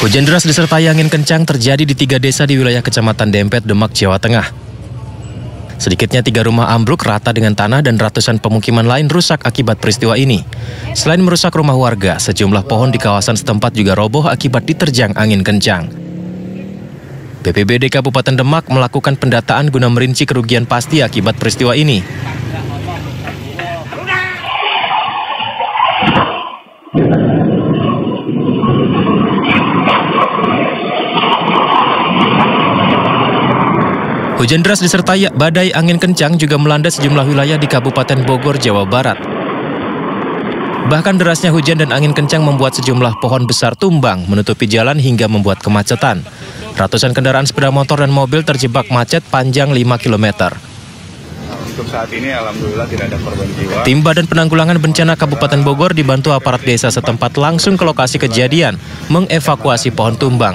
Hujan deras disertai angin kencang terjadi di 3 desa di wilayah Kecamatan Dempet, Demak, Jawa Tengah. Sedikitnya 3 rumah ambruk rata dengan tanah dan ratusan pemukiman lain rusak akibat peristiwa ini. Selain merusak rumah warga, sejumlah pohon di kawasan setempat juga roboh akibat diterjang angin kencang. BPBD Kabupaten Demak melakukan pendataan guna merinci kerugian pasti akibat peristiwa ini. Hujan deras disertai badai angin kencang juga melanda sejumlah wilayah di Kabupaten Bogor, Jawa Barat. Bahkan derasnya hujan dan angin kencang membuat sejumlah pohon besar tumbang, menutupi jalan hingga membuat kemacetan. Ratusan kendaraan sepeda motor dan mobil terjebak macet panjang 5 km. Untuk saat ini alhamdulillah tidak ada korban jiwa. Tim Badan Penanggulangan Bencana Kabupaten Bogor dibantu aparat desa setempat langsung ke lokasi kejadian, mengevakuasi pohon tumbang.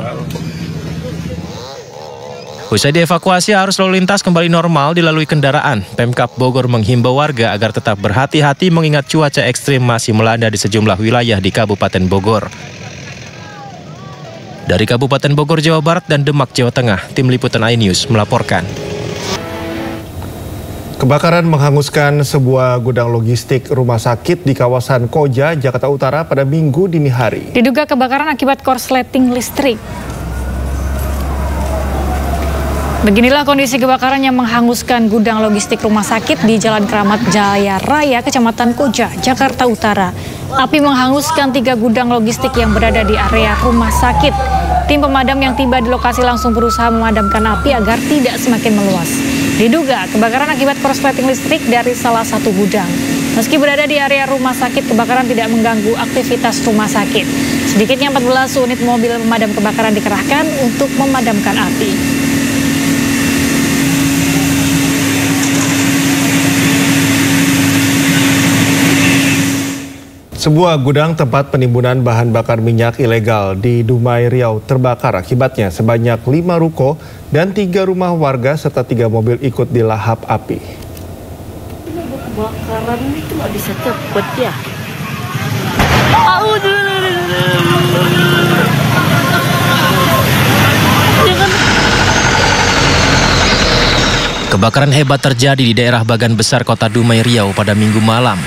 Usai dievakuasi, arus lalu lintas kembali normal dilalui kendaraan. Pemkab Bogor menghimbau warga agar tetap berhati-hati mengingat cuaca ekstrim masih melanda di sejumlah wilayah di Kabupaten Bogor. Dari Kabupaten Bogor, Jawa Barat dan Demak, Jawa Tengah, Tim Liputan iNews melaporkan. Kebakaran menghanguskan sebuah gudang logistik rumah sakit di kawasan Koja, Jakarta Utara pada Minggu dini hari. Diduga kebakaran akibat korsleting listrik. Beginilah kondisi kebakaran yang menghanguskan gudang logistik rumah sakit di Jalan Keramat Jaya Raya, Kecamatan Koja, Jakarta Utara. Api menghanguskan 3 gudang logistik yang berada di area rumah sakit. Tim pemadam yang tiba di lokasi langsung berusaha memadamkan api agar tidak semakin meluas. Diduga kebakaran akibat korsleting listrik dari salah satu gudang. Meski berada di area rumah sakit, kebakaran tidak mengganggu aktivitas rumah sakit. Sedikitnya 14 unit mobil pemadam kebakaran dikerahkan untuk memadamkan api. Sebuah gudang tempat penimbunan bahan bakar minyak ilegal di Dumai, Riau terbakar. Akibatnya sebanyak 5 ruko dan 3 rumah warga serta 3 mobil ikut dilahap api. Kebakaran itu nggak bisa cepat ya. Kebakaran hebat terjadi di daerah Bagan Besar Kota Dumai, Riau pada Minggu malam.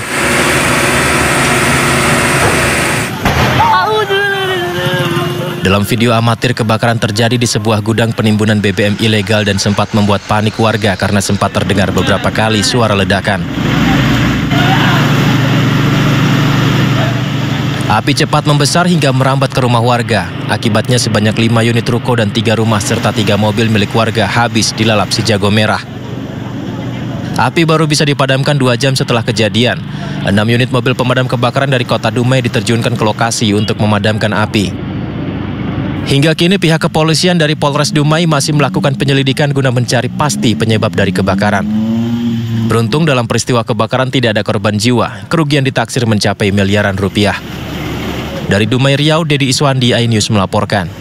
Dalam video amatir, kebakaran terjadi di sebuah gudang penimbunan BBM ilegal dan sempat membuat panik warga karena sempat terdengar beberapa kali suara ledakan. Api cepat membesar hingga merambat ke rumah warga. Akibatnya sebanyak 5 unit ruko dan 3 rumah serta 3 mobil milik warga habis dilalap si jago merah. Api baru bisa dipadamkan 2 jam setelah kejadian. 6 unit mobil pemadam kebakaran dari Kota Dumai diterjunkan ke lokasi untuk memadamkan api. Hingga kini pihak kepolisian dari Polres Dumai masih melakukan penyelidikan guna mencari pasti penyebab dari kebakaran. Beruntung dalam peristiwa kebakaran tidak ada korban jiwa, kerugian ditaksir mencapai miliaran rupiah. Dari Dumai, Riau, Dedi Iswandi, iNews melaporkan.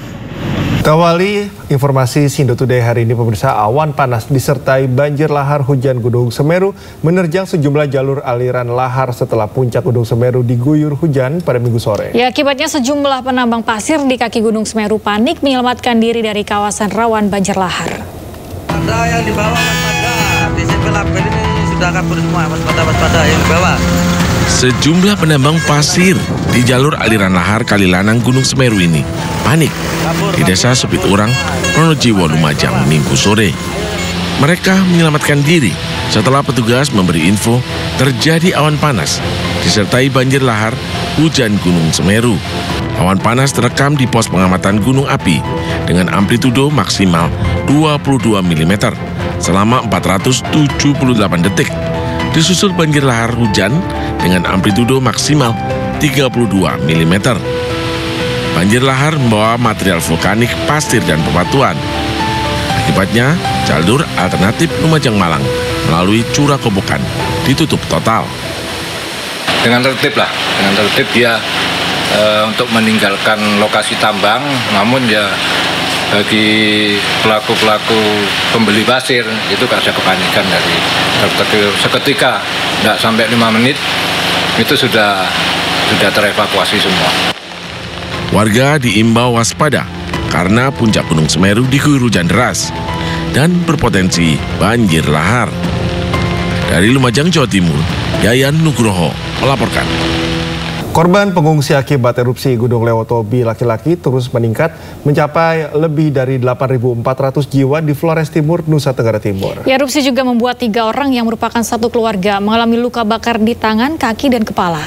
Kawali informasi Sindo Today hari ini, pemirsa, awan panas disertai banjir lahar hujan Gunung Semeru menerjang sejumlah jalur aliran lahar setelah puncak Gunung Semeru diguyur hujan pada Minggu sore. Ya, akibatnya sejumlah penambang pasir di kaki Gunung Semeru panik menyelamatkan diri dari kawasan rawan banjir lahar. Ada yang di bawah waspada, di sebelah ini sudah kabur semua, waspada yang di bawah. Sejumlah penambang pasir di jalur aliran lahar Kalilanang Gunung Semeru ini panik di desa Sepiturang, Pronojiwo, Lumajang, Minggu sore. Mereka menyelamatkan diri setelah petugas memberi info terjadi awan panas disertai banjir lahar hujan Gunung Semeru. Awan panas terekam di pos pengamatan gunung api dengan amplitudo maksimal 22 mm selama 478 detik. Disusul banjir lahar hujan dengan amplitudo maksimal 32 mm. Banjir lahar membawa material vulkanik, pasir, dan bebatuan. Akibatnya, jalur alternatif Lumajang Malang melalui Curah Kobokan ditutup total. Dengan tertib ya untuk meninggalkan lokasi tambang, namun ya bagi pelaku-pelaku pembeli pasir itu gak ada kepanikan dari seketika, tidak sampai 5 menit itu sudah terevakuasi semua. Warga diimbau waspada karena puncak Gunung Semeru diguyur hujan deras dan berpotensi banjir lahar. Dari Lumajang, Jawa Timur, Yayan Nugroho melaporkan. Korban pengungsi akibat erupsi Gunung Lewotobi laki-laki terus meningkat mencapai lebih dari 8.400 jiwa di Flores Timur, Nusa Tenggara Timur. Erupsi juga membuat 3 orang yang merupakan satu keluarga mengalami luka bakar di tangan, kaki, dan kepala.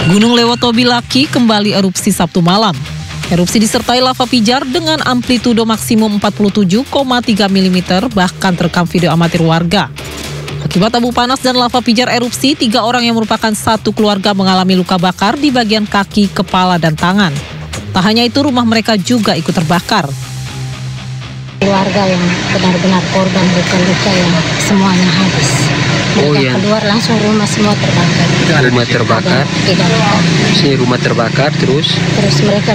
Gunung Lewotobi Laki kembali erupsi Sabtu malam. Erupsi disertai lava pijar dengan amplitudo maksimum 47,3 mm, bahkan terekam video amatir warga. Akibat abu panas dan lava pijar erupsi, 3 orang yang merupakan satu keluarga mengalami luka bakar di bagian kaki, kepala, dan tangan. Tak hanya itu, rumah mereka juga ikut terbakar. Keluarga yang benar-benar korban luka-luka yang semuanya habis. Mereka keluar langsung rumah semua terbakar. Rumah terbakar? Tidak luka. Sini rumah terbakar terus mereka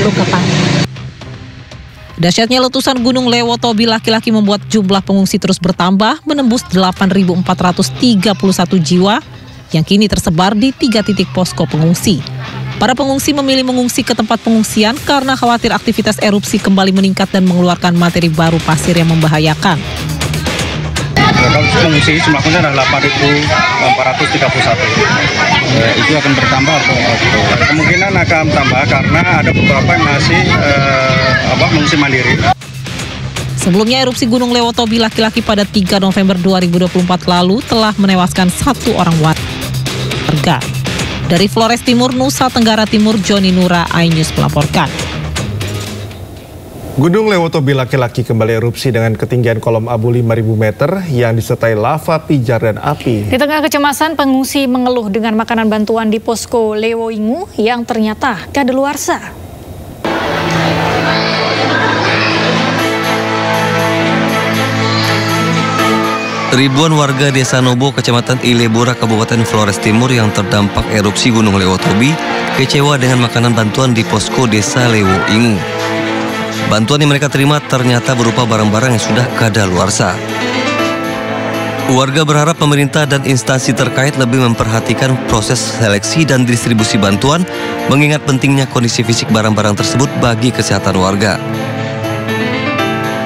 luka parah. Dahsyatnya letusan Gunung Lewotobi laki-laki membuat jumlah pengungsi terus bertambah menembus 8.431 jiwa yang kini tersebar di 3 titik posko pengungsi. Para pengungsi memilih mengungsi ke tempat pengungsian karena khawatir aktivitas erupsi kembali meningkat dan mengeluarkan materi baru pasir yang membahayakan. Kalau pengungsi jumlahnya adalah 8.431. Itu akan bertambah atau kemungkinan akan tambah karena ada beberapa yang masih mengungsi mandiri. Sebelumnya erupsi Gunung Lewotobi laki-laki pada 3 November 2024 lalu telah menewaskan 1 orang warga. Dari Flores Timur, Nusa Tenggara Timur, Joni Nura, iNews melaporkan. Gunung Lewotobi laki-laki kembali erupsi dengan ketinggian kolom abu 5.000 meter yang disertai lava pijar dan api. Di tengah kecemasan, pengungsi mengeluh dengan makanan bantuan di posko Lewoingu yang ternyata kadaluarsa. Ribuan warga Desa Nobo, Kecamatan Ilebura, Kabupaten Flores Timur yang terdampak erupsi Gunung Lewotobi kecewa dengan makanan bantuan di posko Desa Lewoingu. Bantuan yang mereka terima ternyata berupa barang-barang yang sudah kadaluarsa. Warga berharap pemerintah dan instansi terkait lebih memperhatikan proses seleksi dan distribusi bantuan, mengingat pentingnya kondisi fisik barang-barang tersebut bagi kesehatan warga.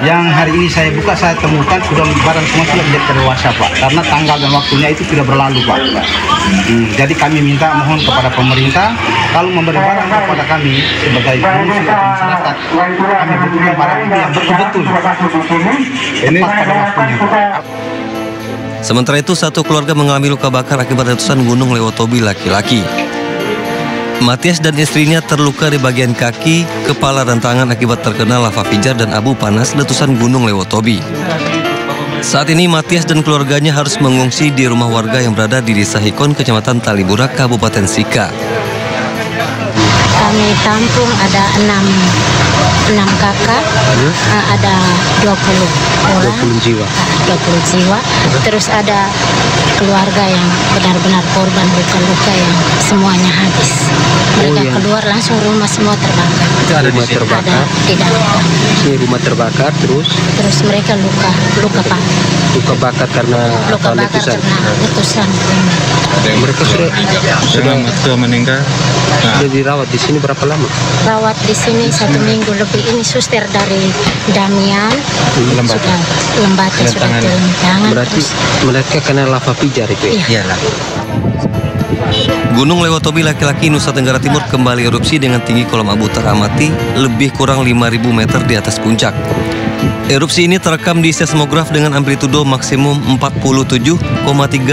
Yang hari ini saya buka, saya temukan sudah barang semua sudah menjadi dewasa, Pak. Karena tanggal dan waktunya itu sudah berlalu, Pak. Jadi kami minta mohon kepada pemerintah, kalau memberi barang kepada kami sebagai pengungsi atau masyarakat, kami butuhkan barang itu yang betul-betul tepat pada waktunya, Pak. Sementara itu, 1 keluarga mengalami luka bakar akibat letusan Gunung Lewotobi laki-laki. Matias dan istrinya terluka di bagian kaki, kepala, dan tangan akibat terkena lava pijar dan abu panas letusan Gunung Lewotobi. Saat ini Matias dan keluarganya harus mengungsi di rumah warga yang berada di Desa Hikon, Kecamatan Talibura, Kabupaten Sika. Kami tampung ada 6 kakak, ada 20 orang, 20 jiwa. 20 jiwa. Terus ada keluarga yang benar-benar korban luka-luka yang semuanya habis. Mereka keluar langsung rumah semua terbakar. Itu ada rumah terbakar? Tidak luka. Ini rumah terbakar terus Mereka luka parah. luka bakar karena letusan. Mereka sudah meninggal. Sudah dirawat di sini berapa lama? Rawat di sini 1 minggu lebih. Ini suster dari Damian sudah Lembata sudah turun tangan. Berarti mereka kena lava pijar itu ya? Iya. Gunung Lewotobi laki-laki Nusa Tenggara Timur kembali erupsi dengan tinggi kolom abu teramati lebih kurang 5.000 meter di atas puncak. Erupsi ini terekam di seismograf dengan amplitudo maksimum 47,3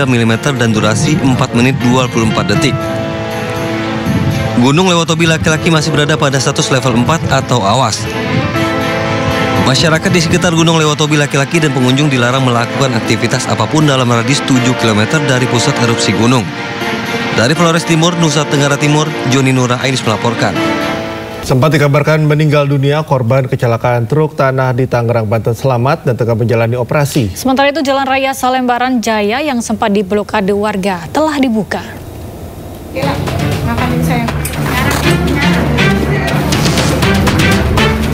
mm dan durasi 4 menit 24 detik. Gunung Lewotobi laki-laki masih berada pada status level 4 atau awas. Masyarakat di sekitar Gunung Lewotobi laki-laki dan pengunjung dilarang melakukan aktivitas apapun dalam radius 7 km dari pusat erupsi gunung. Dari Flores Timur, Nusa Tenggara Timur, Joni Nura, iNews melaporkan. Sempat dikabarkan meninggal dunia korban kecelakaan truk tanah di Tangerang, Banten selamat dan tengah menjalani operasi. Sementara itu Jalan Raya Salembaran Jaya yang sempat diblokade warga telah dibuka. Makanin saya.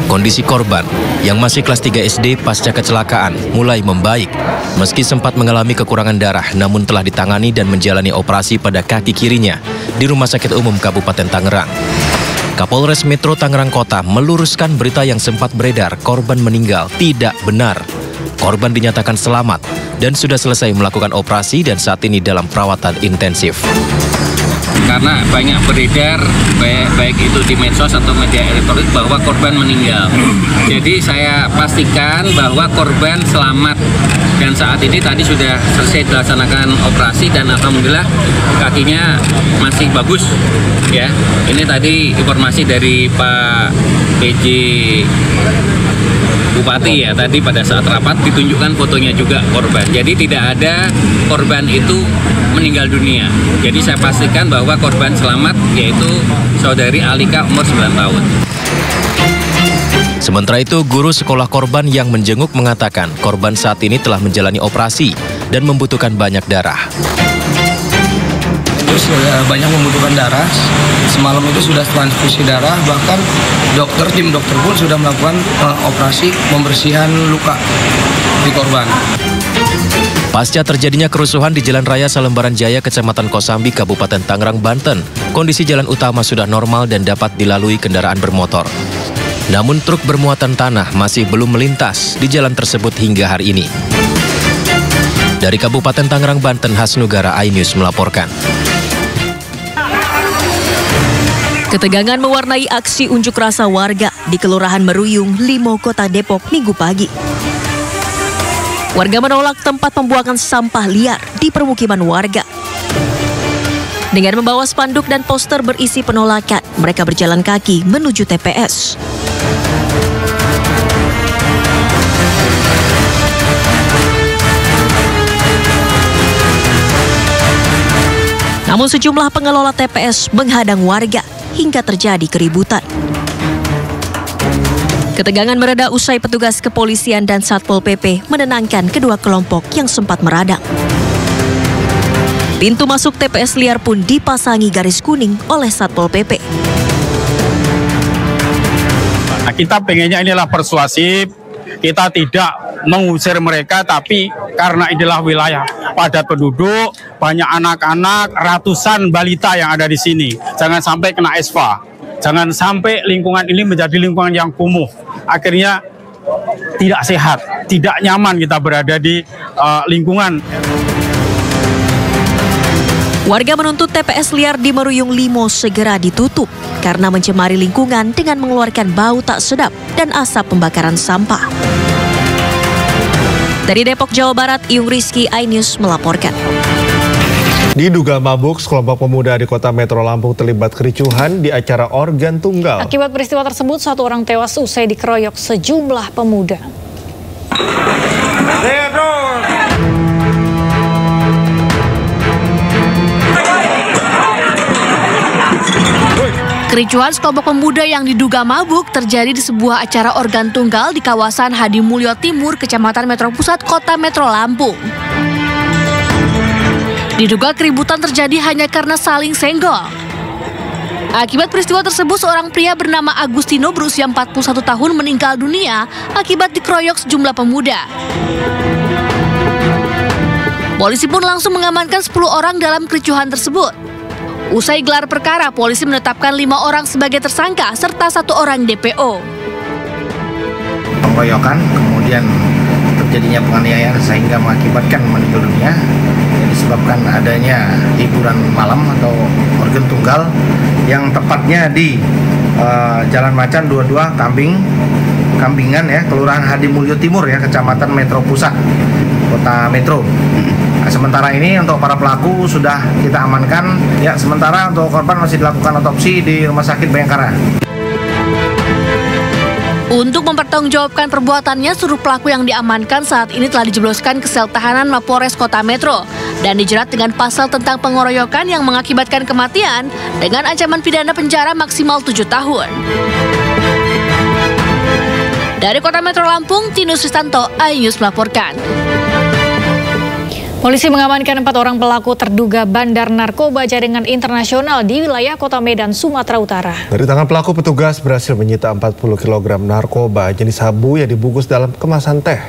Kondisi korban yang masih kelas 3 SD pasca kecelakaan mulai membaik. Meski sempat mengalami kekurangan darah, namun telah ditangani dan menjalani operasi pada kaki kirinya di Rumah Sakit Umum Kabupaten Tangerang. Kapolres Metro Tangerang Kota meluruskan berita yang sempat beredar korban meninggal tidak benar. Korban dinyatakan selamat dan sudah selesai melakukan operasi dan saat ini dalam perawatan intensif. Karena banyak beredar, baik itu di medsos atau media elektronik, bahwa korban meninggal. Jadi saya pastikan bahwa korban selamat dan saat ini tadi sudah selesai dilaksanakan operasi dan alhamdulillah kakinya masih bagus. Ya, ini tadi informasi dari Pak PJ Bupati ya, tadi pada saat rapat ditunjukkan fotonya juga korban. Jadi tidak ada korban itu meninggal dunia. Jadi saya pastikan bahwa korban selamat yaitu saudari Alika umur 9 tahun. Sementara itu, guru sekolah korban yang menjenguk mengatakan korban saat ini telah menjalani operasi dan membutuhkan banyak darah. Sudah banyak membutuhkan darah. Semalam itu sudah transfusi darah, bahkan tim dokter pun sudah melakukan operasi pembersihan luka di korban. Pasca terjadinya kerusuhan di Jalan Raya Salembaran Jaya, Kecamatan Kosambi, Kabupaten Tangerang, Banten, kondisi jalan utama sudah normal dan dapat dilalui kendaraan bermotor. Namun truk bermuatan tanah masih belum melintas di jalan tersebut hingga hari ini. Dari Kabupaten Tangerang, Banten, Hasnugara, iNews melaporkan. Ketegangan mewarnai aksi unjuk rasa warga di Kelurahan Meruyung, Limo, Kota Depok, Minggu pagi. Warga menolak tempat pembuangan sampah liar di permukiman warga. Dengan membawa spanduk dan poster berisi penolakan, mereka berjalan kaki menuju TPS. Namun sejumlah pengelola TPS menghadang warga hingga terjadi keributan. Ketegangan mereda usai petugas kepolisian dan Satpol PP menenangkan kedua kelompok yang sempat meradang. Pintu masuk TPS liar pun dipasangi garis kuning oleh Satpol PP. Nah, kita pengennya inilah persuasif, kita tidak mengusir mereka, tapi karena inilah wilayah padat penduduk, banyak anak-anak, ratusan balita yang ada di sini. Jangan sampai kena ESFA, jangan sampai lingkungan ini menjadi lingkungan yang kumuh. Akhirnya tidak sehat, tidak nyaman kita berada di lingkungan. Warga menuntut TPS liar di Meruyung Limo segera ditutup karena mencemari lingkungan dengan mengeluarkan bau tak sedap dan asap pembakaran sampah. Dari Depok, Jawa Barat, Iyung Rizky, iNews melaporkan. Diduga mabuk, sekelompok pemuda di Kota Metro Lampung terlibat kericuhan di acara organ tunggal. Akibat peristiwa tersebut, 1 orang tewas usai dikeroyok sejumlah pemuda. Kericuhan sekelompok pemuda yang diduga mabuk terjadi di sebuah acara organ tunggal di kawasan Hadimulyo Timur, Kecamatan Metro Pusat, Kota Metro Lampung. Diduga keributan terjadi hanya karena saling senggol. Akibat peristiwa tersebut, seorang pria bernama Agustino berusia 41 tahun meninggal dunia akibat dikeroyok sejumlah pemuda. Polisi pun langsung mengamankan 10 orang dalam kericuhan tersebut. Usai gelar perkara, polisi menetapkan 5 orang sebagai tersangka serta 1 orang DPO. Pengeroyokan, kemudian terjadinya penganiayaan sehingga mengakibatkan meninggal dunia yang disebabkan adanya hiburan malam atau organ tunggal yang tepatnya di Jalan Macan 22 Kambingan ya, Kelurahan Hadimulyo Timur ya, Kecamatan Metro Pusat, Kota Metro. Nah, sementara ini untuk para pelaku sudah kita amankan. Ya, sementara untuk korban masih dilakukan otopsi di Rumah Sakit Bayangkara. Untuk mempertanggungjawabkan perbuatannya, seluruh pelaku yang diamankan saat ini telah dijebloskan ke sel tahanan Mapolres Kota Metro dan dijerat dengan pasal tentang pengeroyokan yang mengakibatkan kematian dengan ancaman pidana penjara maksimal 7 tahun. Dari Kota Metro Lampung, Tinus Ristanto, iNews melaporkan. Polisi mengamankan 4 orang pelaku terduga bandar narkoba jaringan internasional di wilayah Kota Medan, Sumatera Utara. Dari tangan pelaku, petugas berhasil menyita 40 kg narkoba jenis sabu yang dibungkus dalam kemasan teh.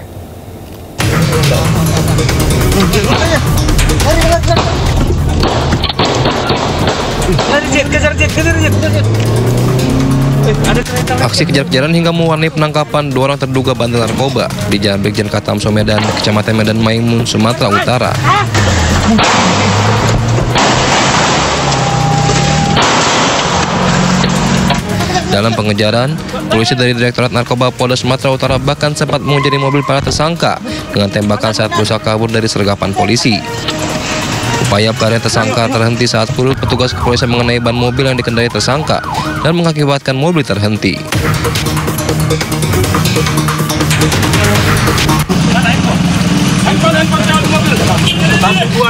Aksi kejar-kejaran hingga mewarnai penangkapan 2 orang terduga bandar narkoba di Jalan Brigjen Katamso Medan, Kecamatan Medan Maimun, Sumatera Utara. Dalam pengejaran, polisi dari Direktorat Narkoba Polda Sumatera Utara bahkan sempat menguji mobil para tersangka dengan tembakan saat berusaha kabur dari sergapan polisi. Upaya pelarian tersangka terhenti saat petugas kepolisian mengenai ban mobil yang dikendari tersangka dan mengakibatkan mobil terhenti.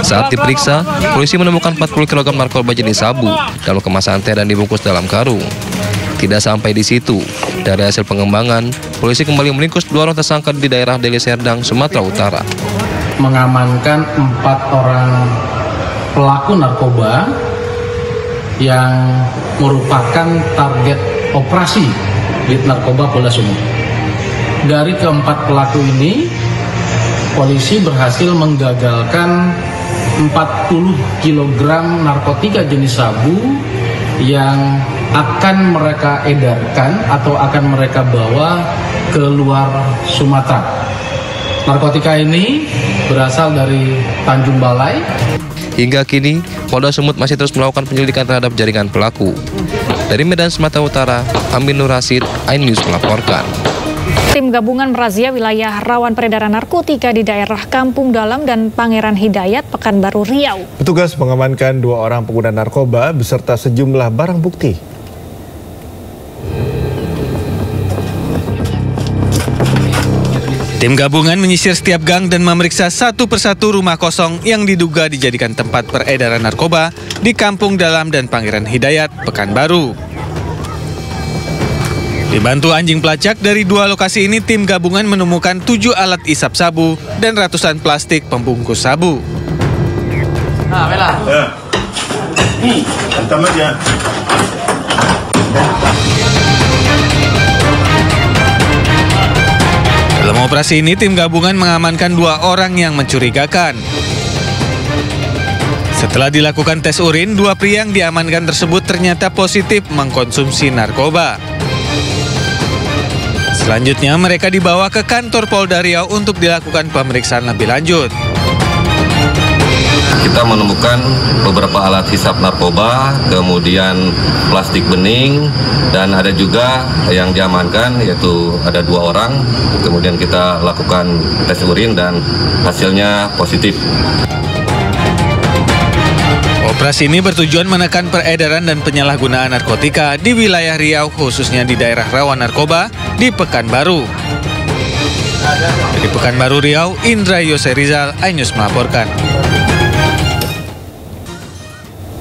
Saat diperiksa, polisi menemukan 40 kg narkoba jenis sabu dalam kemasan teh dan dibungkus dalam karung. Tidak sampai di situ, dari hasil pengembangan, polisi kembali meringkus 2 orang tersangka di daerah Deli Serdang, Sumatera Utara. Mengamankan 4 orang pelaku narkoba yang merupakan target operasi di narkoba Polda Sumut. Dari keempat pelaku ini, polisi berhasil menggagalkan 40 kg narkotika jenis sabu yang akan mereka edarkan atau akan mereka bawa ke luar Sumatera. Narkotika ini berasal dari Tanjung Balai. Hingga kini, Polda Sumut masih terus melakukan penyelidikan terhadap jaringan pelaku. Dari Medan, Sumatera Utara, Amin Nur Rasid, iNews melaporkan. Tim gabungan merazia wilayah rawan peredaran narkotika di daerah Kampung Dalam dan Pangeran Hidayat, Pekanbaru Riau. Petugas mengamankan 2 orang pengguna narkoba beserta sejumlah barang bukti. Tim gabungan menyisir setiap gang dan memeriksa satu persatu rumah kosong yang diduga dijadikan tempat peredaran narkoba di Kampung Dalam dan Pangeran Hidayat, Pekanbaru. Dibantu anjing pelacak dari 2 lokasi ini, tim gabungan menemukan 7 alat isap sabu dan ratusan plastik pembungkus sabu. Nah, Bella. Ya. Nih, hantam aja. Dalam operasi ini, tim gabungan mengamankan 2 orang yang mencurigakan. Setelah dilakukan tes urin, 2 pria yang diamankan tersebut ternyata positif mengkonsumsi narkoba. Selanjutnya, mereka dibawa ke kantor Polda Riau untuk dilakukan pemeriksaan lebih lanjut. Kita menemukan beberapa alat hisap narkoba, kemudian plastik bening, dan ada juga yang diamankan, yaitu ada 2 orang. Kemudian kita lakukan tes urin dan hasilnya positif. Operasi ini bertujuan menekan peredaran dan penyalahgunaan narkotika di wilayah Riau, khususnya di daerah rawan narkoba di Pekanbaru. Dari Pekanbaru Riau, Indra Yose Rizal, iNews melaporkan.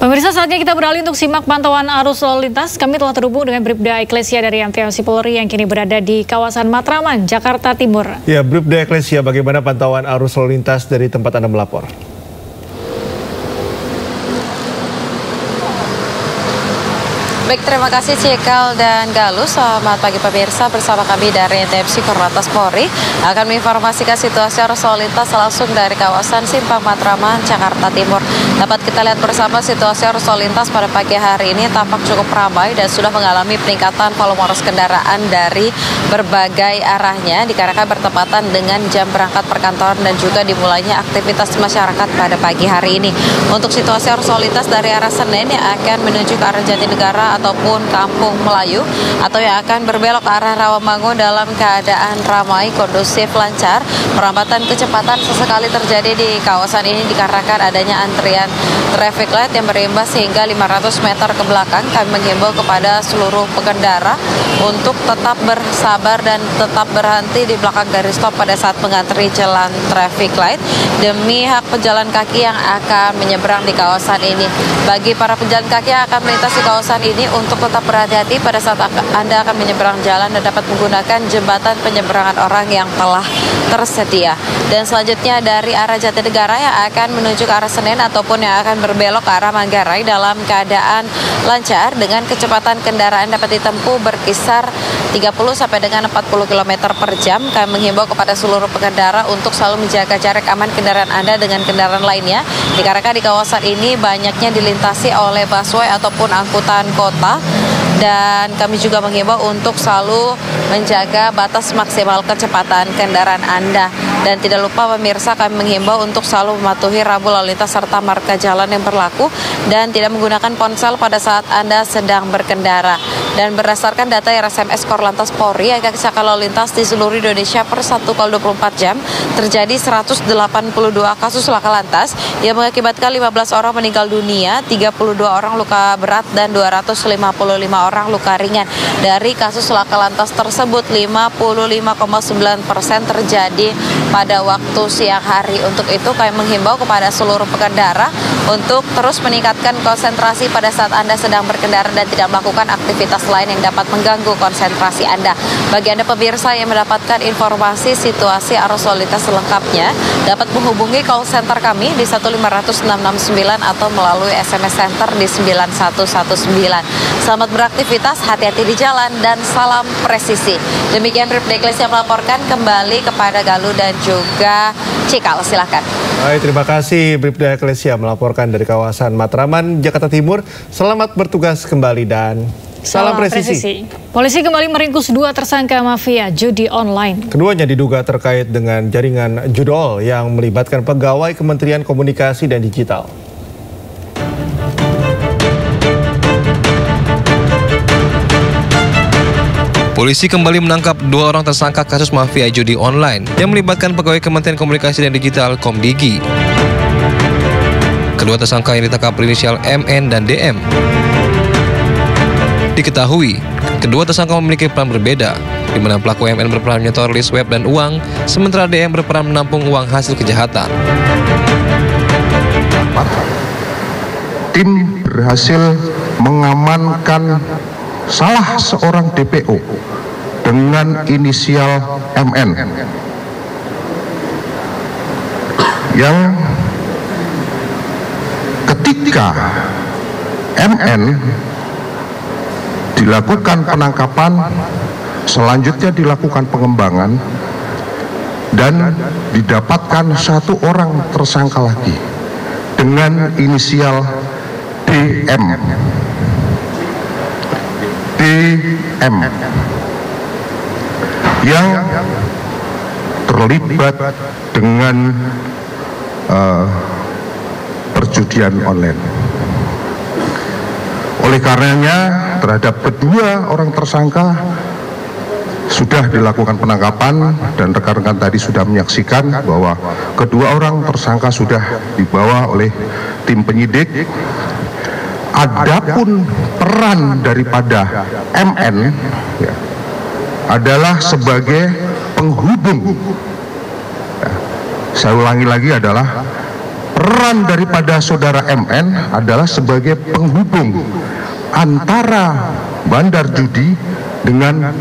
Pemirsa, saatnya kita beralih untuk simak pantauan arus lalu lintas. Kami telah terhubung dengan Bribda Eklesia dari MTMC Polri yang kini berada di kawasan Matraman, Jakarta Timur. Ya, Bribda Eklesia, bagaimana pantauan arus lalu lintas dari tempat Anda melapor? Baik, terima kasih Cikal dan Galus. Selamat pagi pemirsa, bersama kami dari MTMC Korlantas Polri akan menginformasikan situasi arus lalu lintas langsung dari kawasan Simpang Matraman, Jakarta Timur. Dapat kita lihat bersama situasi arus lalu lintas pada pagi hari ini tampak cukup ramai dan sudah mengalami peningkatan volume arus kendaraan dari berbagai arahnya dikarenakan bertepatan dengan jam berangkat perkantoran dan juga dimulainya aktivitas masyarakat pada pagi hari ini. Untuk situasi arus lalu lintas dari arah Senen yang akan menuju ke arah Jatinegara ataupun Kampung Melayu atau yang akan berbelok ke arah Rawamangun dalam keadaan ramai, kondusif, lancar. Perlambatan kecepatan sesekali terjadi di kawasan ini dikarenakan adanya antrian traffic light yang berimbas hingga 500 meter ke belakang. Kami menghimbau kepada seluruh pengendara untuk tetap bersabar dan tetap berhenti di belakang garis stop pada saat mengantri jalan traffic light demi hak pejalan kaki yang akan menyeberang di kawasan ini. Bagi para pejalan kaki yang akan melintas di kawasan ini untuk tetap berhati-hati pada saat Anda akan menyeberang jalan dan dapat menggunakan jembatan penyeberangan orang yang telah tersedia. Dan selanjutnya dari arah Jatinegara yang akan menuju ke arah Senen ataupun yang akan berbelok ke arah Manggarai dalam keadaan lancar dengan kecepatan kendaraan dapat ditempuh berkisar 30 sampai dengan 40 km per jam. Kami menghimbau kepada seluruh pengendara untuk selalu menjaga jarak aman kendaraan Anda dengan kendaraan lainnya, dikarenakan di kawasan ini banyaknya dilintasi oleh busway ataupun angkutan kota. Dan kami juga menghimbau untuk selalu menjaga batas maksimal kecepatan kendaraan Anda. Dan tidak lupa pemirsa, kami menghimbau untuk selalu mematuhi rambu lalu lintas serta marka jalan yang berlaku dan tidak menggunakan ponsel pada saat Anda sedang berkendara. Dan berdasarkan data RSMS Korlantas Polri, angka kecelakaan lalu lintas di seluruh Indonesia per 1x24 jam terjadi 182 kasus laka lantas yang mengakibatkan 15 orang meninggal dunia, 32 orang luka berat dan 255 orang luka ringan. Dari kasus laka lantas tersebut 55,9% terjadi pada waktu siang hari. Untuk itu kami menghimbau kepada seluruh pengendara untuk terus meningkatkan konsentrasi pada saat Anda sedang berkendara dan tidak melakukan aktivitas lain yang dapat mengganggu konsentrasi Anda. Bagi Anda pemirsa yang mendapatkan informasi situasi arus lalu lintas selengkapnya, dapat menghubungi call center kami di 1500669 atau melalui SMS center di 9119. Selamat beraktivitas, hati-hati di jalan, dan salam presisi. Demikian Bribda Eklesia melaporkan, kembali kepada Galuh dan juga Cikal. Silakan. Baik, terima kasih Bribda Eklesia melaporkan dari kawasan Matraman, Jakarta Timur. Selamat bertugas kembali dan salam presisi. Polisi kembali meringkus 2 tersangka mafia judi online. Keduanya diduga terkait dengan jaringan judol yang melibatkan pegawai Kementerian Komunikasi dan Digital. Polisi kembali menangkap 2 orang tersangka kasus mafia judi online yang melibatkan pegawai Kementerian Komunikasi dan Digital Komdigi. Kedua tersangka yang ditangkap berinisial MN dan DM. Diketahui, kedua tersangka memiliki peran berbeda, di mana pelaku MN berperan menyetor list web dan uang, sementara DM berperan menampung uang hasil kejahatan. Tim berhasil mengamankan salah seorang DPO dengan inisial MN yang ketika MN dilakukan penangkapan, selanjutnya dilakukan pengembangan dan didapatkan 1 orang tersangka lagi dengan inisial DM yang terlibat dengan perjudian online. Oleh karenanya, terhadap kedua orang tersangka sudah dilakukan penangkapan dan rekan-rekan tadi sudah menyaksikan bahwa kedua orang tersangka sudah dibawa oleh tim penyidik. Adapun peran daripada MN adalah sebagai penghubung. Saya ulangi lagi, adalah peran daripada saudara MN adalah sebagai penghubung antara bandar judi dengan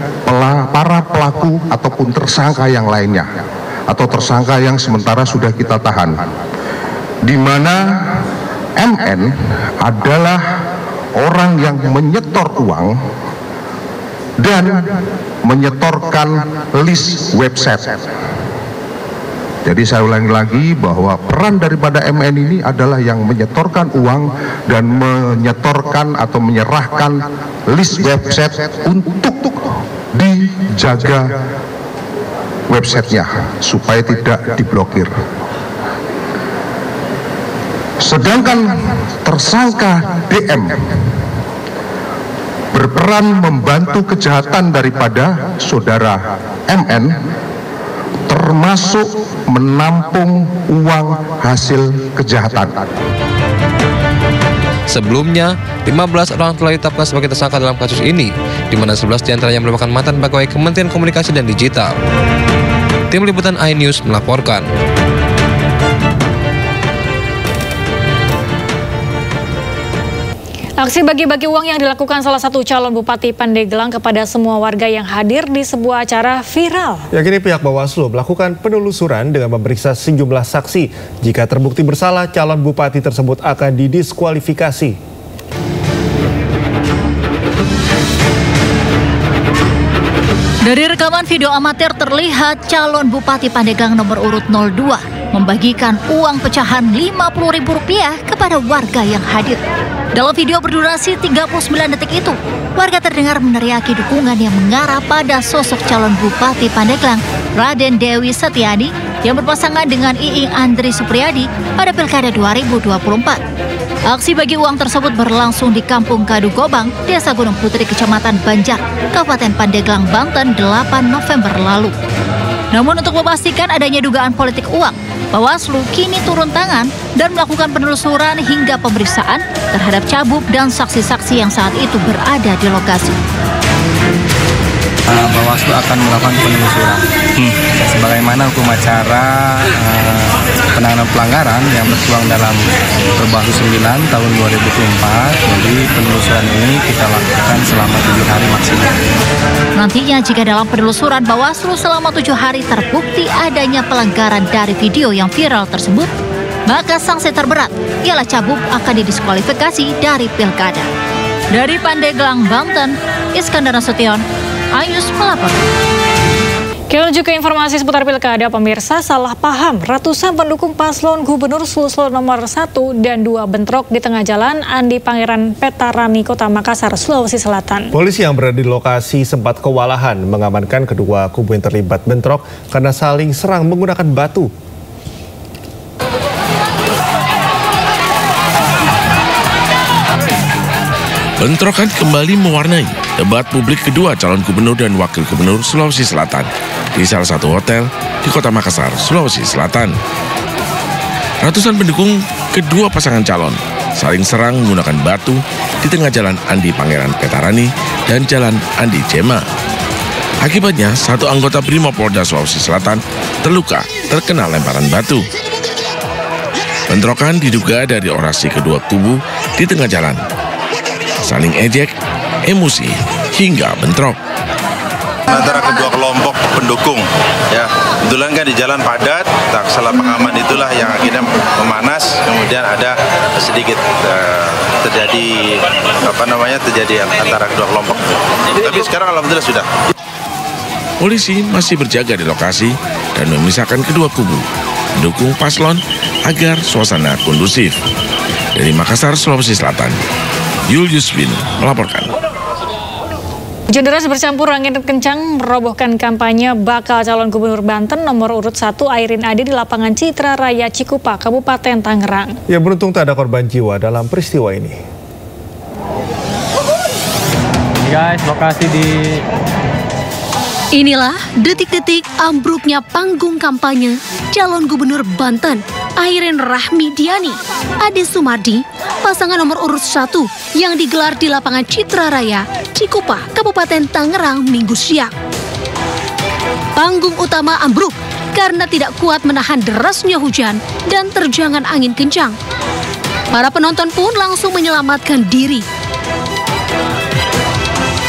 para pelaku ataupun tersangka yang lainnya, atau tersangka yang sementara sudah kita tahan, di mana MN adalah orang yang menyetor uang dan menyetorkan list website. Jadi saya ulangi lagi bahwa peran daripada MN ini adalah yang menyetorkan uang dan menyetorkan atau menyerahkan list website untuk dijaga websitenya supaya tidak diblokir. Sedangkan tersangka DM berperan membantu kejahatan daripada saudara MN, termasuk menampung uang hasil kejahatan. Sebelumnya, 15 orang telah ditetapkan sebagai tersangka dalam kasus ini, di mana 11 diantaranya merupakan mantan pegawai Kementerian Komunikasi dan Digital. Tim Liputan iNews melaporkan. Aksi bagi-bagi uang yang dilakukan salah satu calon Bupati Pandeglang kepada semua warga yang hadir di sebuah acara viral. Ya, kini pihak Bawaslu melakukan penelusuran dengan memeriksa sejumlah saksi. Jika terbukti bersalah, calon Bupati tersebut akan didiskualifikasi. Dari rekaman video amatir terlihat calon Bupati Pandeglang nomor urut 02 membagikan uang pecahan Rp50.000 kepada warga yang hadir. Dalam video berdurasi 39 detik itu, warga terdengar meneriaki dukungan yang mengarah pada sosok calon Bupati Pandeglang, Raden Dewi Setiani, yang berpasangan dengan Iing Andri Supriyadi pada Pilkada 2024. Aksi bagi uang tersebut berlangsung di Kampung Kadu Gobang, Desa Gunung Putri, Kecamatan Banjar, Kabupaten Pandeglang, Banten, 8 November lalu. Namun untuk memastikan adanya dugaan politik uang, Bawaslu kini turun tangan dan melakukan penelusuran hingga pemeriksaan terhadap cabub dan saksi-saksi yang saat itu berada di lokasi. Bawaslu akan melakukan penelusuran sebagaimana hukum acara penanganan pelanggaran yang tertuang dalam Perbawaslu 9 tahun 2004. Jadi penelusuran ini kita lakukan selama 7 hari maksimal. Nantinya jika dalam penelusuran Bawaslu selama 7 hari terbukti adanya pelanggaran dari video yang viral tersebut, maka sanksi terberat ialah cabub akan didiskualifikasi dari pilkada. Dari Pandeglang, Banten, Iskandar Nasution, iNews melapor. Kita menuju ke informasi seputar pilkada, pemirsa. Salah paham, ratusan pendukung paslon Gubernur Sulsel nomor 1 dan 2 bentrok di tengah jalan Andi Pangeran Petarani, Kota Makassar, Sulawesi Selatan. Polisi yang berada di lokasi sempat kewalahan mengamankan kedua kubu yang terlibat bentrok karena saling serang menggunakan batu. Bentrokan kembali mewarnai debat publik kedua calon gubernur dan wakil gubernur Sulawesi Selatan di salah satu hotel di Kota Makassar, Sulawesi Selatan. Ratusan pendukung kedua pasangan calon saling serang menggunakan batu di tengah jalan Andi Pangeran Petarani dan jalan Andi Jema. Akibatnya, satu anggota Brimopolda Sulawesi Selatan terluka terkena lemparan batu. Bentrokan diduga dari orasi kedua kubu di tengah jalan. Saling ejek, emosi, hingga bentrok. Antara kedua kelompok pendukung, ya kebetulan kan di jalan padat, tak salah pengaman itulah yang akhirnya memanas, kemudian ada sedikit terjadi antara kedua kelompok. Tapi sekarang alhamdulillah sudah. Polisi masih berjaga di lokasi dan memisahkan kedua kubu, mendukung paslon agar suasana kondusif. Dari Makassar, Sulawesi Selatan, Julius Bin melaporkan. Hujan deras bercampur angin kencang merobohkan kampanye bakal calon gubernur Banten nomor urut 1 Airin Ade di lapangan Citra Raya Cikupa, Kabupaten Tangerang. Ya, beruntung tak ada korban jiwa dalam peristiwa ini. Guys, lokasi di... Inilah detik-detik ambruknya panggung kampanye calon gubernur Banten, Airin Rahmidiani, Ade Sumardi, pasangan nomor urut 1 yang digelar di lapangan Citra Raya, Cikupa, Kabupaten Tangerang, Minggu siang. Panggung utama ambruk karena tidak kuat menahan derasnya hujan dan terjangan angin kencang. Para penonton pun langsung menyelamatkan diri.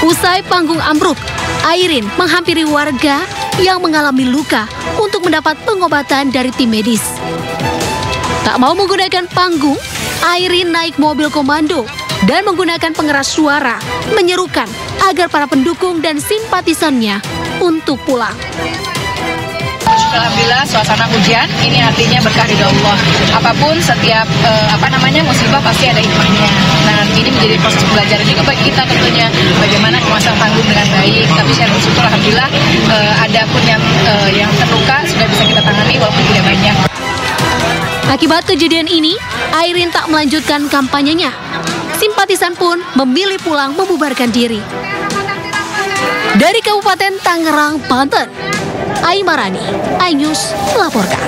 Usai panggung ambruk, Airin menghampiri warga yang mengalami luka untuk mendapat pengobatan dari tim medis. Tak mau menggunakan panggung, Airin naik mobil komando dan menggunakan pengeras suara menyerukan agar para pendukung dan simpatisannya untuk pulang. Alhamdulillah suasana hujan ini artinya berkah dari Allah. Apapun setiap musibah pasti ada hikmahnya. Nah, ini menjadi proses pembelajaran juga bagi kita tentunya bagaimana memasang panggung dengan baik. Tapi saya bersyukur alhamdulillah ada pun yang terluka sudah bisa kita tangani walaupun tidak banyak. Akibat kejadian ini, Airin tak melanjutkan kampanyenya. Simpatisan pun memilih pulang membubarkan diri. Dari Kabupaten Tangerang, Banten, Aimarani, iNews melaporkan.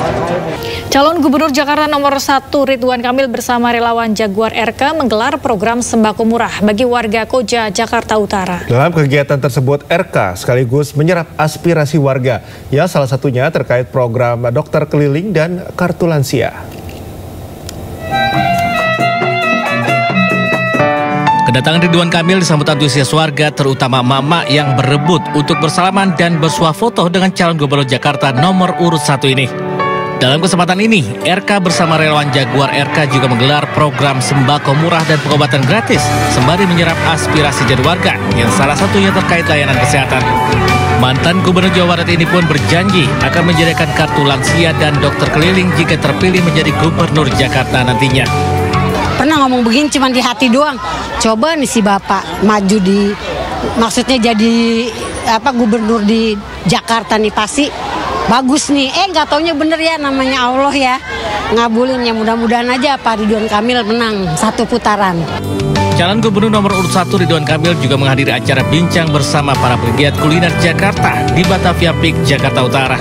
Calon Gubernur Jakarta nomor 1 Ridwan Kamil bersama relawan Jaguar RK menggelar program sembako murah bagi warga Koja, Jakarta Utara. Dalam kegiatan tersebut, RK sekaligus menyerap aspirasi warga, yang salah satunya terkait program dokter keliling dan kartu lansia. Kedatangan Ridwan Kamil disambut antusias warga, terutama emak-emak yang berebut untuk bersalaman dan bersuah foto dengan calon Gubernur Jakarta nomor urut 1 ini. Dalam kesempatan ini, RK bersama relawan Jaguar RK juga menggelar program sembako murah dan pengobatan gratis, sembari menyerap aspirasi jadi warga, yang salah satunya terkait layanan kesehatan. Mantan Gubernur Jawa Barat ini pun berjanji akan menyediakan kartu lansia dan dokter keliling jika terpilih menjadi Gubernur Jakarta nantinya. Pernah ngomong begini cuma di hati doang. Coba nih si Bapak maju maksudnya jadi gubernur di Jakarta nih pasti bagus nih. Nggak taunya bener ya, namanya Allah ya. Ngabulin ya, mudah-mudahan aja Pak Ridwan Kamil menang 1 putaran. Calon Gubernur nomor urut 1 Ridwan Kamil juga menghadiri acara bincang bersama para pegiat kuliner Jakarta di Batavia Peak, Jakarta Utara.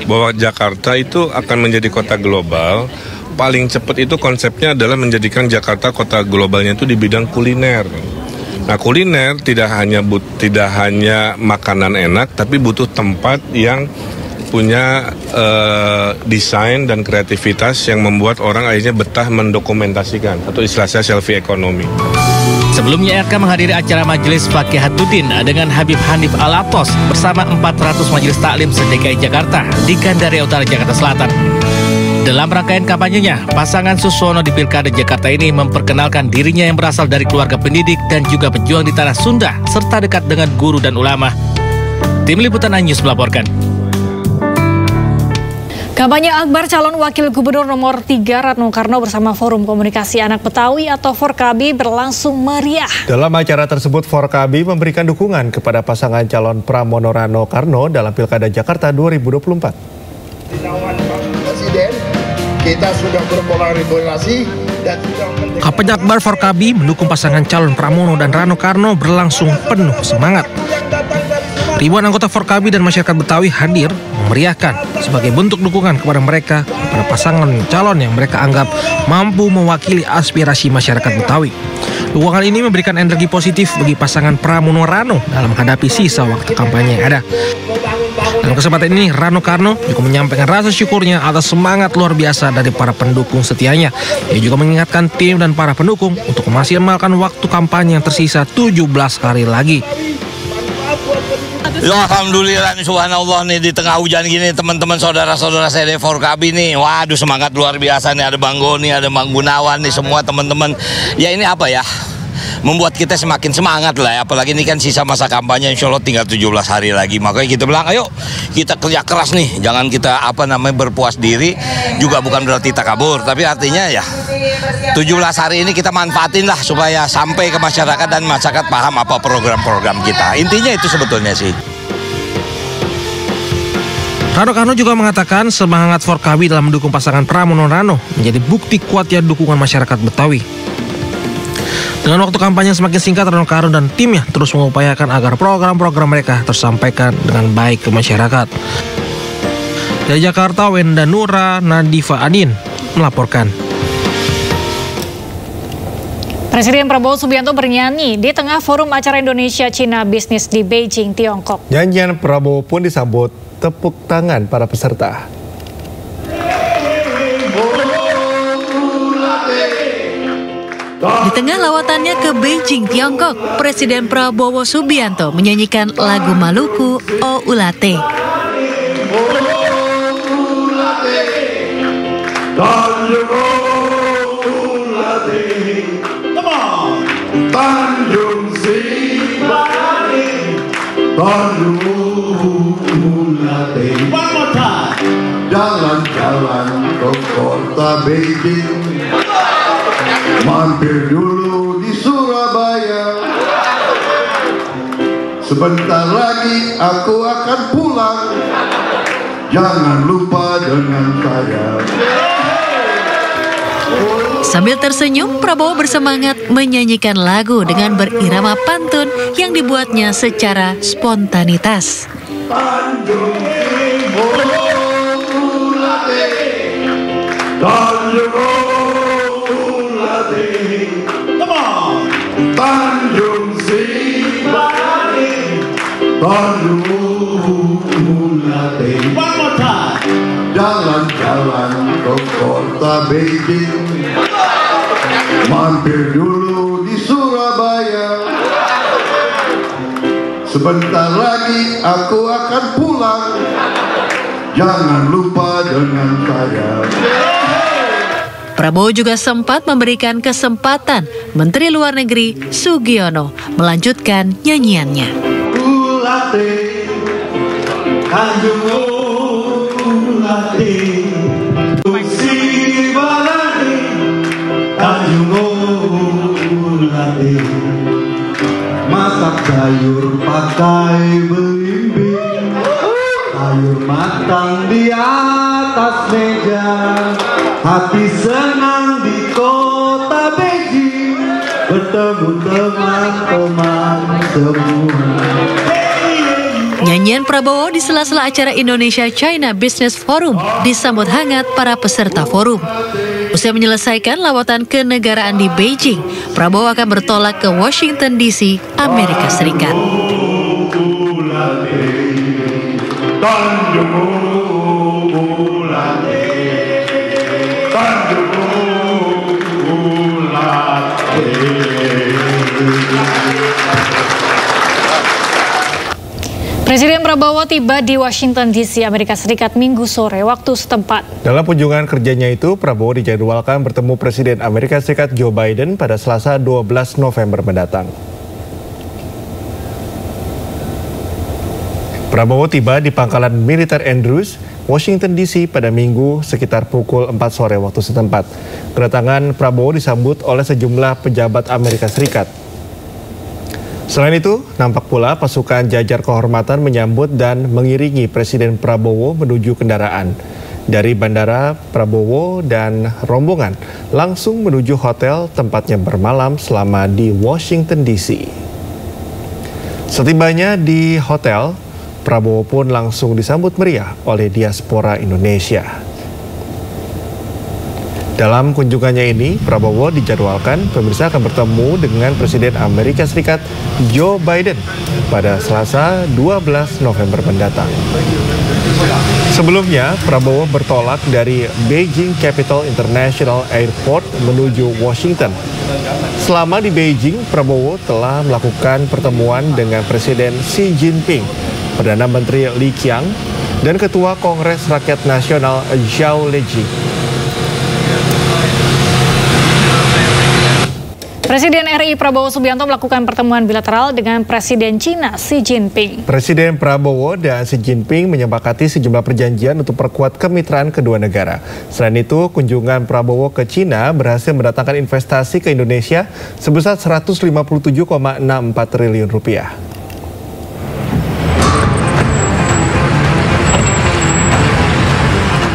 Bahwa Jakarta itu akan menjadi kota global. Paling cepat itu konsepnya adalah menjadikan Jakarta kota globalnya itu di bidang kuliner. Nah, kuliner tidak hanya makanan enak, tapi butuh tempat yang punya desain dan kreativitas yang membuat orang akhirnya betah mendokumentasikan, atau istilahnya selfie ekonomi. Sebelumnya RK menghadiri acara Majelis Fakihatuddin dengan Habib Hanif Alatos bersama 400 majelis taklim se-DKI Jakarta di Gandaria Utara, Jakarta Selatan. Dalam rangkaian kampanyenya, pasangan Suswono di Pilkada Jakarta ini memperkenalkan dirinya yang berasal dari keluarga pendidik dan juga pejuang di tanah Sunda, serta dekat dengan guru dan ulama. Tim Liputan iNews melaporkan. Kampanye akbar calon wakil gubernur nomor 3 Ratno Karno bersama Forum Komunikasi Anak Betawi atau Forkabi berlangsung meriah. Dalam acara tersebut, Forkabi memberikan dukungan kepada pasangan calon Pramono Rano Karno dalam Pilkada Jakarta 2024. Presiden, kita sudah berkolaborasi dan sudah Kampanye akbar Forkabi mendukung pasangan calon Pramono dan Rano Karno berlangsung penuh semangat. Ribuan anggota Forkabi dan masyarakat Betawi hadir memeriahkan sebagai bentuk dukungan kepada mereka, kepada pasangan calon yang mereka anggap mampu mewakili aspirasi masyarakat Betawi. Dukungan ini memberikan energi positif bagi pasangan Pramono Rano dalam menghadapi sisa waktu kampanye yang ada. Dalam kesempatan ini, Rano Karno juga menyampaikan rasa syukurnya atas semangat luar biasa dari para pendukung setianya. Ia juga mengingatkan tim dan para pendukung untuk memaksimalkan waktu kampanye yang tersisa 17 hari lagi. Ya, alhamdulillah nih, subhanallah nih, di tengah hujan gini teman-teman saudara-saudara saya di Forkabi nih, waduh semangat luar biasa nih, ada Bang Goni, ada Bang Gunawan nih, semua teman-teman. Ya ini apa ya, membuat kita semakin semangat lah ya, apalagi ini kan sisa masa kampanye, insya Allah tinggal 17 hari lagi. Makanya kita bilang ayo kita kerja keras nih, jangan kita berpuas diri, juga bukan berarti kita kabur, tapi artinya ya 17 hari ini kita manfaatin lah supaya sampai ke masyarakat dan masyarakat paham apa program-program kita. Intinya itu sebetulnya sih. Rano Karno juga mengatakan semangat Forkabi dalam mendukung pasangan Pramono Rano menjadi bukti kuatnya dukungan masyarakat Betawi. Dengan waktu kampanye semakin singkat, Rano Karno dan timnya terus mengupayakan agar program-program mereka tersampaikan dengan baik ke masyarakat. Dari Jakarta, Wenda Nura, Nadifa Adin melaporkan. Presiden Prabowo Subianto bernyanyi di tengah forum acara Indonesia-Cina Bisnis di Beijing, Tiongkok. Nyanyian Prabowo pun disambut tepuk tangan para peserta. Di tengah lawatannya ke Beijing, Tiongkok, Presiden Prabowo Subianto menyanyikan lagu Maluku, O Ulate. Tanjung Sibari, Tanjung Ulate. Jalan-jalan ke kota Beijing, mampir dulu di Surabaya. Sebentar lagi aku akan pulang, jangan lupa dengan saya. Sambil tersenyum, Prabowo bersemangat menyanyikan lagu dengan berirama pantun yang dibuatnya secara spontanitas. Tanjung Tanjung Sibari, Tanjung Ulate. One more time. Jalan-jalan ke kota Beijing, mampir dulu di Surabaya. Sebentar lagi aku akan pulang. Jangan lupa dengan saya. Prabowo juga sempat memberikan kesempatan Menteri Luar Negeri Sugiono melanjutkan nyanyiannya. Ulate, Tanjung Ulate, Sibari, Tanjung Ulate, masak sayur pakai belimbing, sayur matang di atas meja. Hati senang di kota Beijing, bertemu teman-teman semua. Nyanyian Prabowo di sela-sela acara Indonesia-China Business Forum disambut hangat para peserta forum. Usai menyelesaikan lawatan kenegaraan di Beijing, Prabowo akan bertolak ke Washington DC, Amerika Serikat. Presiden Prabowo tiba di Washington DC, Amerika Serikat Minggu sore waktu setempat. Dalam kunjungan kerjanya itu, Prabowo dijadwalkan bertemu Presiden Amerika Serikat Joe Biden pada Selasa 12 November mendatang. Prabowo tiba di pangkalan militer Andrews, Washington DC pada Minggu sekitar pukul 4 sore waktu setempat. Kedatangan Prabowo disambut oleh sejumlah pejabat Amerika Serikat. Selain itu, nampak pula pasukan jajar kehormatan menyambut dan mengiringi Presiden Prabowo menuju kendaraan. Dari bandara, Prabowo dan rombongan langsung menuju hotel tempatnya bermalam selama di Washington DC. Setibanya di hotel, Prabowo pun langsung disambut meriah oleh diaspora Indonesia. Dalam kunjungannya ini, Prabowo dijadwalkan pemirsa akan bertemu dengan Presiden Amerika Serikat Joe Biden pada Selasa 12 November mendatang. Sebelumnya, Prabowo bertolak dari Beijing Capital International Airport menuju Washington. Selama di Beijing, Prabowo telah melakukan pertemuan dengan Presiden Xi Jinping, Perdana Menteri Li Qiang, dan Ketua Kongres Rakyat Nasional Zhao Leji. Presiden RI Prabowo Subianto melakukan pertemuan bilateral dengan Presiden Cina Xi Jinping. Presiden Prabowo dan Xi Jinping menyepakati sejumlah perjanjian untuk perkuat kemitraan kedua negara. Selain itu, kunjungan Prabowo ke Cina berhasil mendatangkan investasi ke Indonesia sebesar 157,64 triliun rupiah.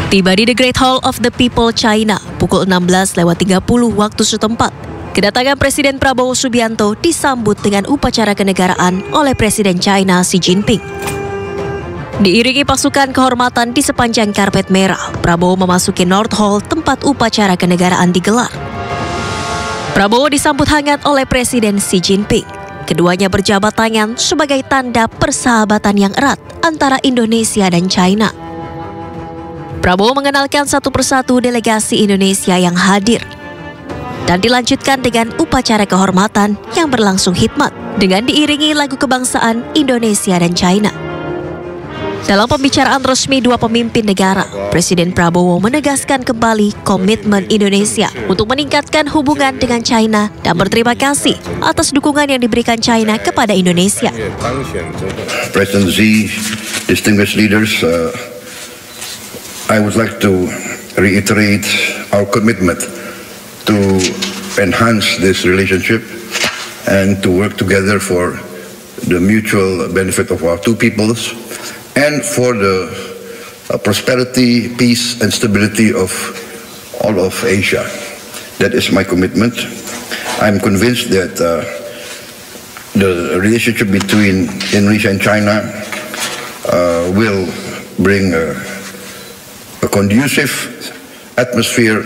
Tiba di The Great Hall of the People China pukul 16:30 waktu setempat. Kedatangan Presiden Prabowo Subianto disambut dengan upacara kenegaraan oleh Presiden China Xi Jinping. Diiringi pasukan kehormatan di sepanjang karpet merah, Prabowo memasuki North Hall tempat upacara kenegaraan digelar. Prabowo disambut hangat oleh Presiden Xi Jinping. Keduanya berjabat tangan sebagai tanda persahabatan yang erat antara Indonesia dan China. Prabowo mengenalkan satu persatu delegasi Indonesia yang hadir. Dan dilanjutkan dengan upacara kehormatan yang berlangsung hikmat dengan diiringi lagu kebangsaan Indonesia dan China. Dalam pembicaraan resmi dua pemimpin negara, Presiden Prabowo menegaskan kembali komitmen Indonesia untuk meningkatkan hubungan dengan China dan berterima kasih atas dukungan yang diberikan China kepada Indonesia. President Xi, distinguished leaders, I would like to reiterate our commitment to enhance this relationship and to work together for the mutual benefit of our two peoples and for the prosperity, peace and stability of all of Asia. That is my commitment. I'm convinced that the relationship between Indonesia and China will bring a conducive atmosphere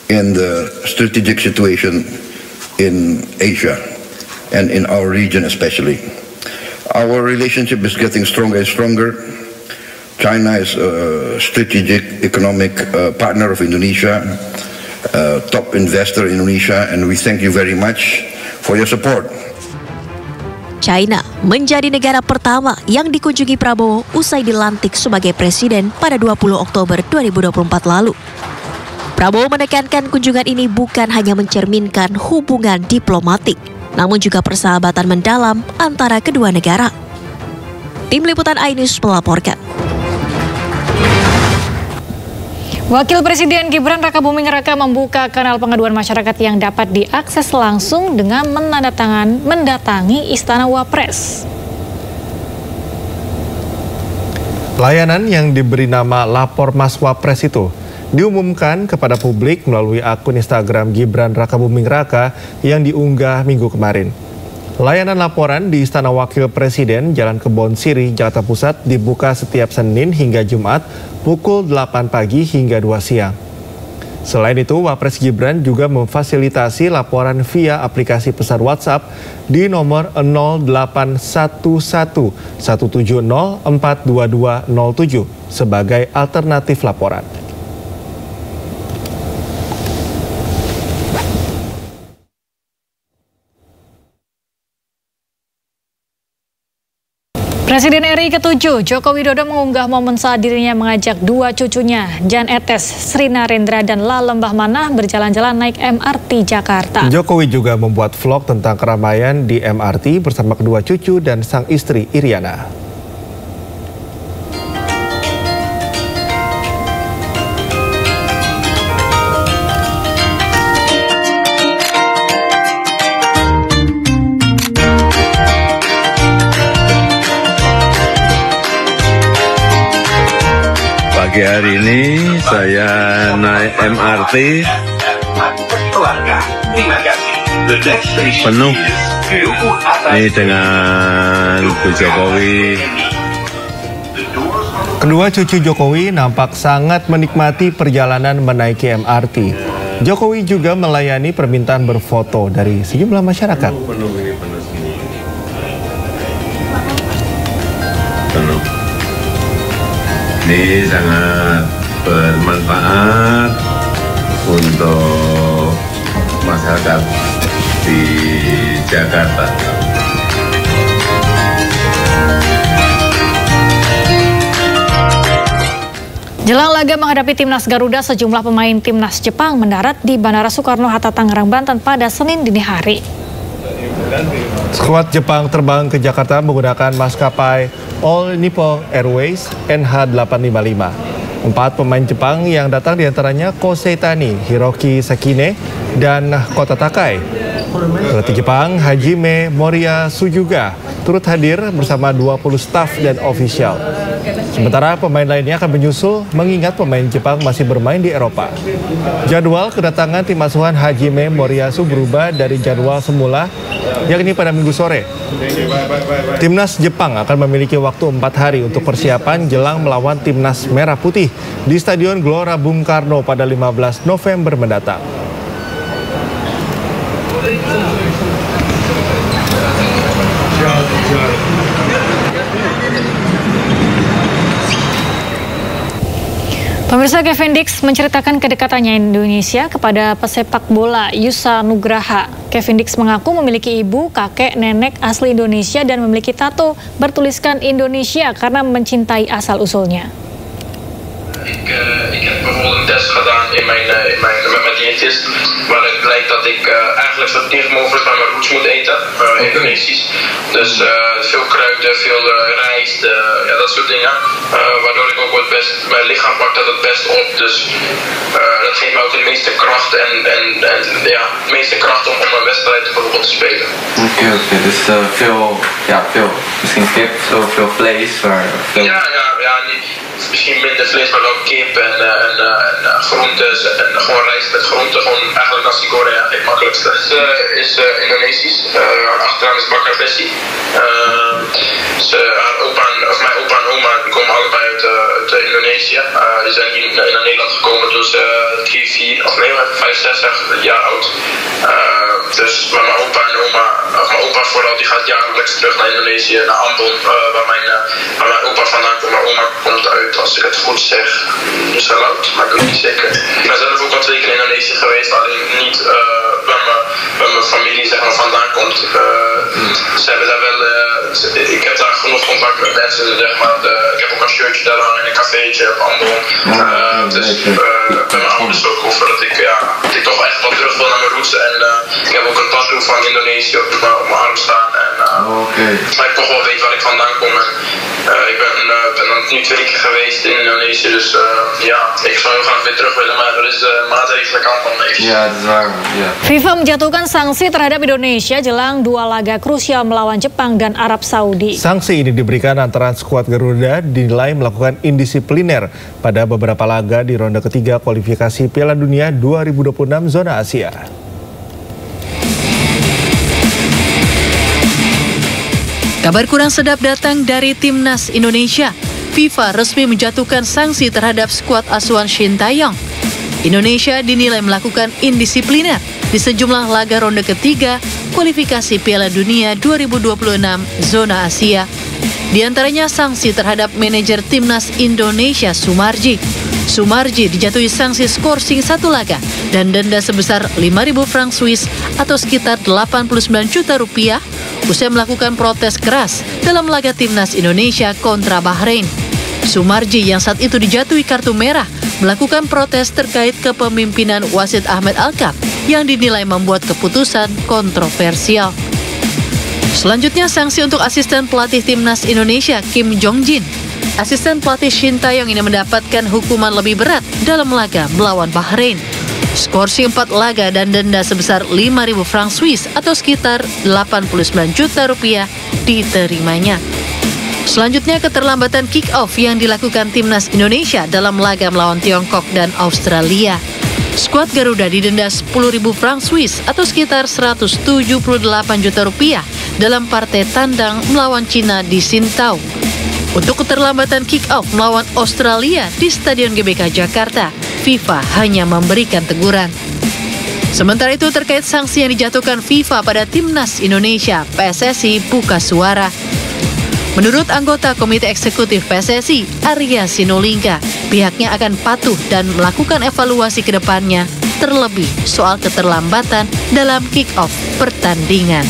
in the strategic situation in Asia and in our region especially. Our relationship is getting stronger and stronger. China is a strategic economic partner of Indonesia, top investor in Indonesia, and we thank you very much for your support. China menjadi negara pertama yang dikunjungi Prabowo usai dilantik sebagai presiden pada 20 Oktober 2024 lalu. Prabowo menekankan kunjungan ini bukan hanya mencerminkan hubungan diplomatik, namun juga persahabatan mendalam antara kedua negara. Tim Liputan iNews melaporkan. Wakil Presiden Gibran Rakabuming Raka membuka kanal pengaduan masyarakat yang dapat diakses langsung dengan mendatangi Istana Wapres. Layanan yang diberi nama Lapor Mas Wapres itu diumumkan kepada publik melalui akun Instagram Gibran Rakabuming Raka yang diunggah minggu kemarin. Layanan laporan di Istana Wakil Presiden Jalan Kebon Siri, Jakarta Pusat dibuka setiap Senin hingga Jumat pukul 8 pagi hingga 2 siang. Selain itu, Wapres Gibran juga memfasilitasi laporan via aplikasi pesan WhatsApp di nomor 0811 170 42207 sebagai alternatif laporan. Presiden RI ke-7 Joko Widodo mengunggah momen saat dirinya mengajak dua cucunya, Jan Etes, Sri Narendra, dan Lalembah Manah berjalan-jalan naik MRT Jakarta. Jokowi juga membuat vlog tentang keramaian di MRT bersama kedua cucu dan sang istri Iriana. Pagi hari ini saya naik MRT penuh ini dengan Bu Jokowi. Kedua cucu Jokowi nampak sangat menikmati perjalanan menaiki MRT. Jokowi juga melayani permintaan berfoto dari sejumlah masyarakat. Ini sangat bermanfaat untuk masyarakat di Jakarta. Jelang laga menghadapi timnas Garuda, sejumlah pemain timnas Jepang mendarat di Bandara Soekarno-Hatta Tangerang, Banten pada Senin dini hari. Skuad Jepang terbang ke Jakarta menggunakan maskapai All Nippon Airways NH855. 4 pemain Jepang yang datang diantaranya Kosei Tani, Hiroki Sakine, dan Kota Takai. Pelatih Jepang Hajime Moriya juga turut hadir bersama 20 staf dan ofisial. Sementara pemain lainnya akan menyusul mengingat pemain Jepang masih bermain di Eropa. Jadwal kedatangan tim asuhan Hajime Moriya berubah dari jadwal semula, yakni pada Minggu sore. Timnas Jepang akan memiliki waktu 4 hari untuk persiapan jelang melawan Timnas Merah Putih di Stadion Gelora Bung Karno pada 15 November mendatang. Pemirsa, Kevin Dix menceritakan kedekatannya Indonesia kepada pesepak bola Yusa Nugraha. Kevin Dix mengaku memiliki ibu, kakek, nenek asli Indonesia dan memiliki tato bertuliskan Indonesia karena mencintai asal-usulnya. Ik heb bijvoorbeeld een test gedaan met mijn diëtist, waaruit blijkt dat ik eigenlijk zo dicht mogelijk bij mijn roots moet eten, Indonesisch. Dus veel kruiden, veel rijst, ja, dat soort dingen. Waardoor ik ook mijn lichaam pakt dat het best op. Dus dat geeft me ook de meeste kracht en ja, de meeste kracht om een wedstrijd bijvoorbeeld te spelen. Oké, dus veel, misschien kip, veel vlees. Ja, niet. Misschien minder vlees, maar ook kip en groentes en gewoon rijst met groenten. Gewoon eigenlijk nasi goreng, het makkelijkste. Het is Indonesisch. Achternaam is Bakar Bessi. Mijn opa en oma die komen allebei uit Indonesië. Die zijn hier naar Nederland gekomen toen ze 5, 6 jaar oud. Dus mijn opa en oma, mijn opa vooral, die gaat jaarlijks terug naar Indonesië, naar Ambon, waar mijn opa vandaan komt. Mijn oma komt uit, als ik het goed zeg, Salut, maar ik weet niet zeker. Ik ben zelf ook al 2 keer in Indonesië geweest, alleen niet waar mijn familie zeg maar, vandaan komt. Ze hebben daar wel, ik heb daar genoeg contact met mensen, zeg maar. Ik heb ook een shirtje daar hangen in een cafeetje op Ambon. Dus bij mijn ouders ook over dat ik toch echt wel terug wil naar mijn roots. En ik heb ook een tattoo van Indonesië op mijn arm staan. En maar ik toch wel weet waar ik vandaan kom. En, ik ben nu 2 keer geweest in Indonesië, dus ik zou heel graag weer terug willen, maar er is maatregelen kant van niks. Ja, dat is waar. Ja. FIFA menjatuhkan sanksi terhadap Indonesia jelang 2 laga krusial melawan Jepang dan Arab Saudi. Sanksi ini diberikan antara skuad Garuda dinilai melakukan indisipliner pada beberapa laga di ronde ketiga kualifikasi Piala Dunia 2026 zona Asia. Kabar kurang sedap datang dari Timnas Indonesia. FIFA resmi menjatuhkan sanksi terhadap skuad asuhan Shin Tae-yong. Indonesia dinilai melakukan indisipliner di sejumlah laga ronde ketiga kualifikasi Piala Dunia 2026 zona Asia. Di antaranya sanksi terhadap manajer Timnas Indonesia Sumarji. Sumarji dijatuhi sanksi skorsing 1 laga dan denda sebesar 5.000 franc Swiss atau sekitar 89 juta rupiah usai melakukan protes keras dalam laga Timnas Indonesia kontra Bahrain. Sumarji yang saat itu dijatuhi kartu merah melakukan protes terkait kepemimpinan wasit Ahmed Alkaf yang dinilai membuat keputusan kontroversial. Selanjutnya sanksi untuk asisten pelatih Timnas Indonesia Kim Jong-jin. Asisten pelatih Shin Tae-yong ini mendapatkan hukuman lebih berat dalam laga melawan Bahrain. Skorsing 4 laga dan denda sebesar 5.000 franc Swiss atau sekitar 89 juta rupiah diterimanya. Selanjutnya keterlambatan kick-off yang dilakukan Timnas Indonesia dalam laga melawan Tiongkok dan Australia. Skuad Garuda didenda 10.000 franc Swiss atau sekitar 178 juta rupiah dalam partai tandang melawan Cina di Sintau. Untuk keterlambatan kick-off melawan Australia di Stadion GBK Jakarta, FIFA hanya memberikan teguran. Sementara itu terkait sanksi yang dijatuhkan FIFA pada Timnas Indonesia, PSSI buka suara. Menurut anggota Komite Eksekutif PSSI, Arya Sinulinga, pihaknya akan patuh dan melakukan evaluasi ke depannya, terlebih soal keterlambatan dalam kick-off pertandingan.